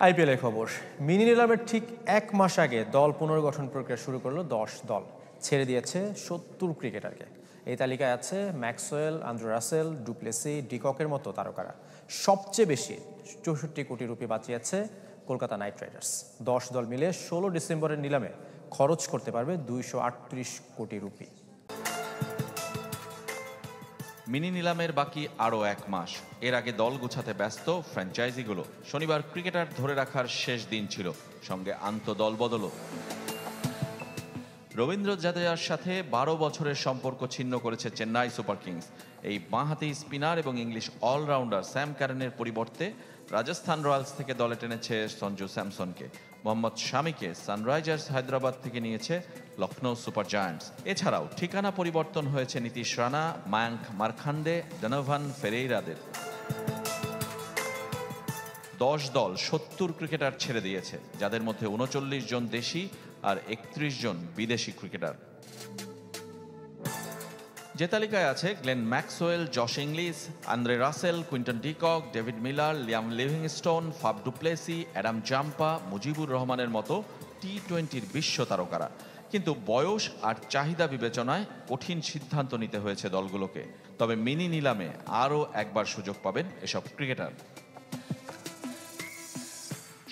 আইপিএলের খবর। মিনি নিলামের ঠিক এক মাস আগে দল পুনর্গঠন প্রক্রিয়া শুরু করলো 10 দল, ছেড়ে দিয়েছে 70 ক্রিকেটারকে। এই তালিকায় আছে ম্যাক্সওয়েল, আন্দ্রে রাসেল, ডুপ্লেসি, ডিককের মতো তারকারা। সবচেয়ে বেশি 64 কোটি রুপি বাঁচিয়েছে কলকাতা নাইট রাইডার্স। 10 দল মিলে 16 ডিসেম্বরের নিলামে খরচ করতে পারবে 238 কোটি রুপি। মিনি নিলামের বাকি আরও এক মাস। এর আগে দল গুছাতে ব্যস্ত ফ্র্যাঞ্চাইজিগুলো। শনিবার ক্রিকেটার ধরে রাখার শেষ দিন ছিল, সঙ্গে আন্তঃদল বদলও। রবীন্দ্র জাদেজার সাথে 12 বছরের সম্পর্ক ছিন্ন করেছে চেন্নাই সুপার কিংস। এই বাঁহাতি স্পিনার এবং ইংলিশ অলরাউন্ডার স্যাম ক্যারেনের পরিবর্তে রাজস্থান রয়্যালস থেকে দলে টেনেছে সঞ্জু স্যামসনকে। মোহাম্মদ শামিকে সানরাইজার্স হায়দ্রাবাদ থেকে নিয়েছে লখনৌ সুপার জায়ান্টস। এছাড়াও ঠিকানা পরিবর্তন হয়েছে নীতিশ রানা, মায়াঙ্ক মারখান্ডে, ডনোভান ফেরেইরাদের। 10 দল 70 ক্রিকেটার ছেড়ে দিয়েছে, যাদের মধ্যে 39 জন দেশি আর 31 জন বিদেশি ক্রিকেটার। যে তালিকায় আছে Glenn Maxwell, Josh Inglis, Andre Russell, Quinton de Kock, David Miller, Liam Livingstone, Faf du Plessis, Adam Zampa, Mujibur রহমানের মতো টি-20-র বিশ্ব তারকারা। কিন্তু বয়স আর চাহিদা বিবেচনায় কঠিন সিদ্ধান্ত নিতে হয়েছে দলগুলোকে। তবে মিনি নিলামে আরও একবার সুযোগ পাবেন এসব ক্রিকেটার।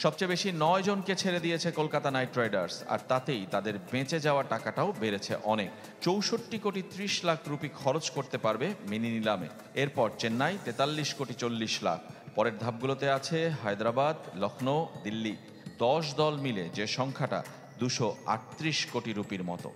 সবচেয়ে বেশি 9 জনকে ছেড়ে দিয়েছে কলকাতা নাইট রাইডার্স, আর তাতেই তাদের বেঁচে যাওয়া টাকাটাও বেড়েছে অনেক। 64 কোটি 30 লাখ রুপি খরচ করতে পারবে মিনি নিলামে। এরপর চেন্নাই 43 কোটি 40 লাখ। পরের ধাপগুলোতে আছে হায়দ্রাবাদ, লখনৌ, দিল্লি। 10 দল মিলে যে সংখ্যাটা 238 কোটি রুপির মতো।